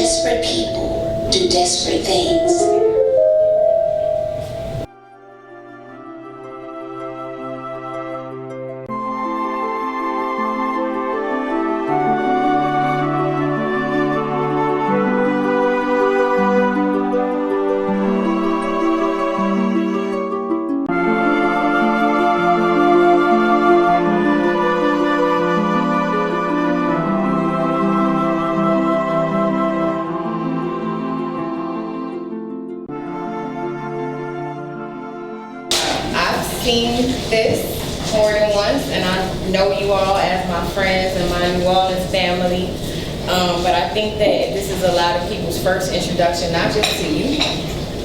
desperate people do desperate things. Seen this more than once, and I know you all as my friends and my New Orleans family, but I think that this is a lot of people's first introduction, not just to you,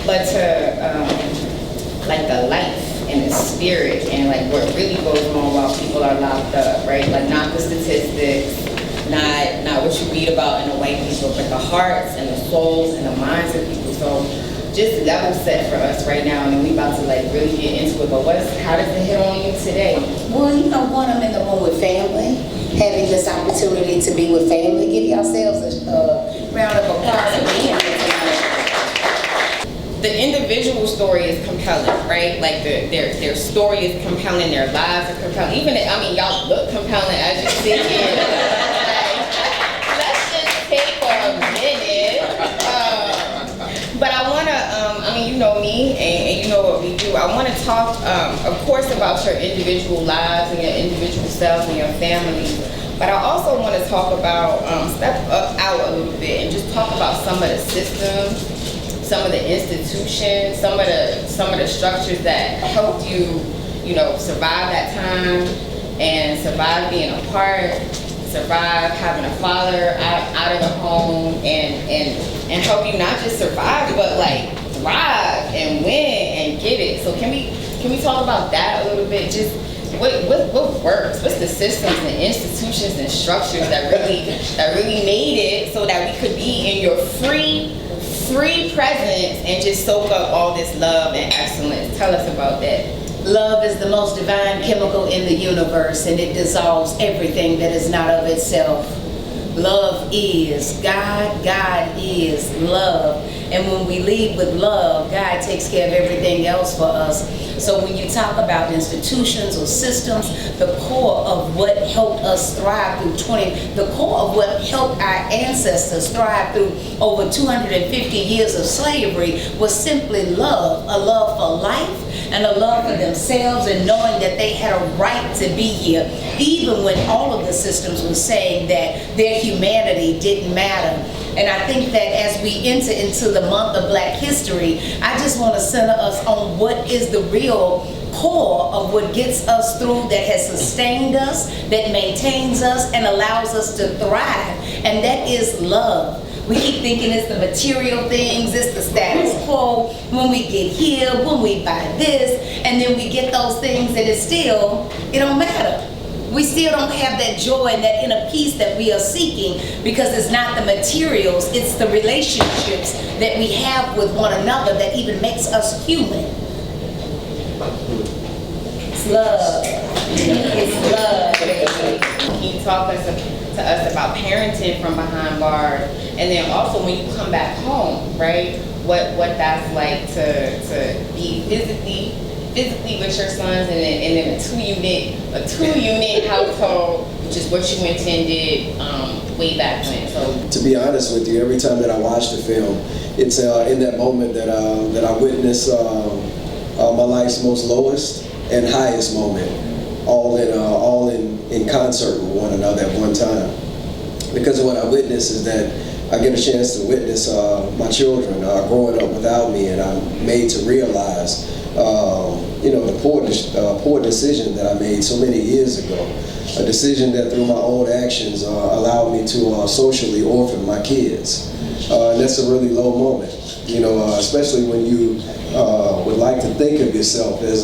but to like the life and the spirit and like what really goes on while people are locked up, right? Like not the statistics, not what you read about in the white people, but the hearts and the souls and the minds of people. So just level set for us right now, and then we about to like really get into it. But how does it hit on you today? Well, you know, one, I'm in the mood with family, having this opportunity to be with family. Give yourselves a round of applause for being here tonight. The individual story is compelling, right? Like their story is compelling, their lives are compelling. Even y'all look compelling as you sit here. Let's just take a minute. But I want to, you know me, and you know what we do. I want to talk, of course, about your individual lives and your individual selves and your family. But I also want to talk about, step out a little bit and just talk about some of the systems, some of the institutions, some of the structures that helped you, you know, survive that time and survive being apart, survive having a father out of the home, and help you not just survive but like thrive and win and get it. So can we talk about that a little bit? Just what works? What's the systems and institutions and structures that really made it so that we could be in your free presence and just soak up all this love and excellence? Tell us about that. Love is the most divine chemical in the universe, and it dissolves everything that is not of itself. Love is God. God is love. And when we lead with love, God takes care of everything else for us. So when you talk about institutions or systems, the core of what helped us thrive through the core of what helped our ancestors thrive through over 250 years of slavery was simply love. A love for life and a love for themselves, and knowing that they had a right to be here, even when all of the systems were saying that their humanity didn't matter. And I think that as we enter into the month of Black History, I just want to center us on what is the real core of what gets us through, that has sustained us, that maintains us, and allows us to thrive, and that is love. We keep thinking it's the material things, it's the status quo, when we get here, when we buy this, and then we get those things, and it don't matter. We still don't have that joy and that inner peace that we are seeking, because it's not the materials, it's the relationships that we have with one another that even makes us human. It's love. It's love, baby. Can you talk to us about parenting from behind bars, and then also when you come back home, right? What that's like to be physically with your sons, and then a two unit household, which is what you intended way back when. So to be honest with you, every time that I watch the film, it's in that moment that I witness my life's most lowest and highest moment, all in concert with one another at one time. Because what I witness is that I get a chance to witness my children growing up without me, and I'm made to realize the poor decision that I made so many years ago. A decision that through my own actions allowed me to socially orphan my kids. And that's a really low moment, especially when you would like to think of yourself as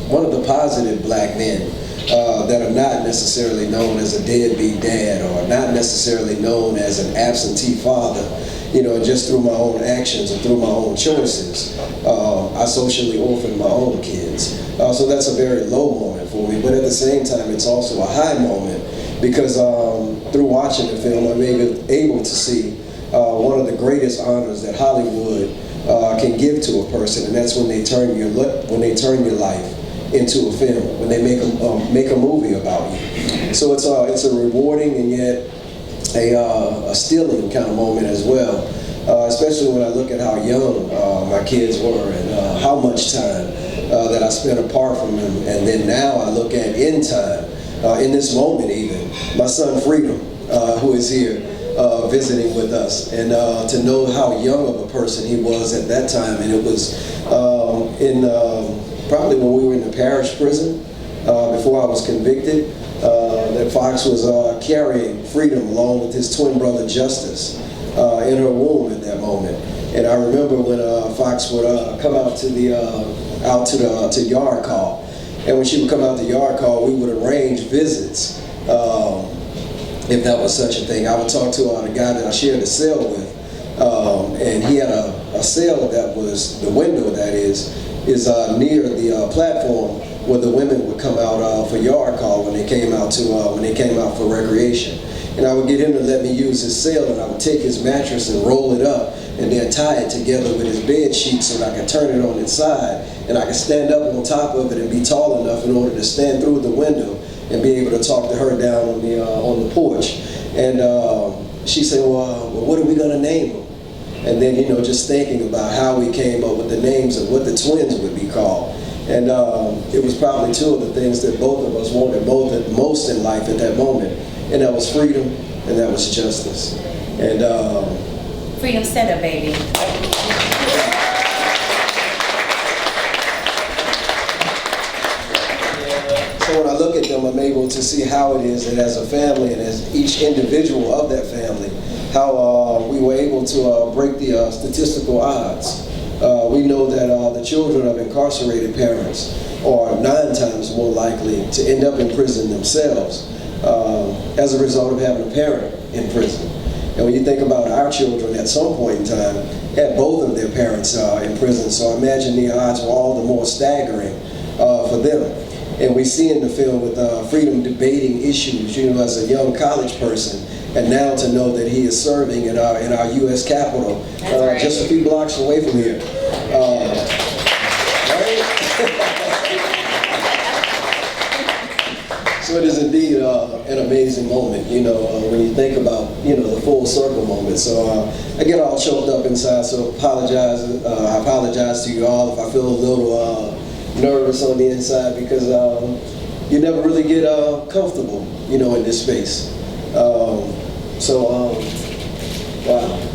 one of the positive Black men that are not necessarily known as a deadbeat dad, or not necessarily known as an absentee father. Just through my own actions and through my own choices, I socially orphaned my own kids. So that's a very low moment for me, but at the same time, it's also a high moment, because through watching the film, I'm able to see one of the greatest honors that Hollywood can give to a person, and that's when they turn your life into a film, when they make a movie about you. So it's a rewarding and yet a stealing kind of moment as well, especially when I look at how young my kids were and how much time that I spent apart from them, and then now I look at in time, in this moment even, my son Freedom, who is here visiting with us, and to know how young of a person he was at that time. And it was probably when we were in the parish prison before I was convicted, that Fox was carrying Freedom along with his twin brother Justice in her womb at that moment. And I remember when Fox would come out to the yard call, and when she would come out to yard call, we would arrange visits. If that was such a thing, I would talk to the guy that I shared the cell with, and he had a cell that was, the window that is near the platform where the women would come out for yard call when they came out for recreation. And I would get him to let me use his cell, and I would take his mattress and roll it up and then tie it together with his bed sheet so that I could turn it on its side, and I could stand up on top of it and be tall enough in order to stand through the window and be able to talk to her down on the porch. And she said, well, what are we going to name them? And then, just thinking about how we came up with the names of what the twins would be called. And it was probably two of the things that both of us wanted most in life at that moment. And that was freedom, and that was justice. And Freedom, stand up, baby. So when I look at them, I'm able to see how it is that as a family and as each individual of that family, how we were able to break the statistical odds. We know that the children of incarcerated parents are 9 times more likely to end up in prison themselves as a result of having a parent in prison. And when you think about our children, at some point in time, had both of their parents in prison, so I imagine the odds were all the more staggering for them. And we see in the film with Freedom debating issues, as a young college person, and now to know that he is serving in our U.S. Capitol, right, just a few blocks away from here. So it is indeed an amazing moment, when you think about, the full circle moment. So I get all choked up inside, so I apologize to you all if I feel a little nervous on the inside, because you never really get comfortable, in this space. Wow.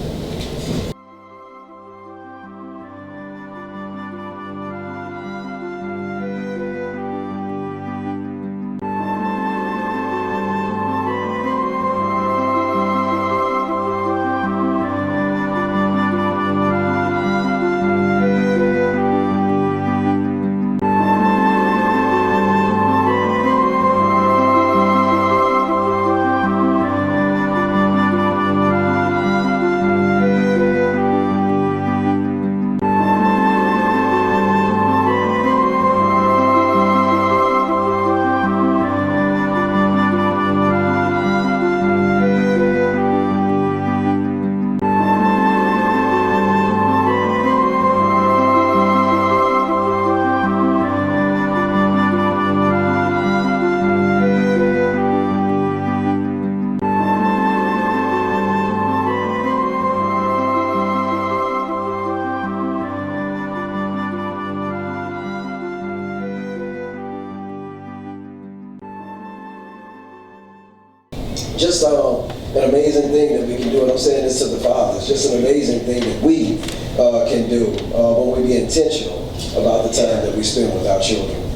Just an amazing thing that we can do, and I'm saying this to the fathers, just an amazing thing that we can do when we be intentional about the time that we spend with our children.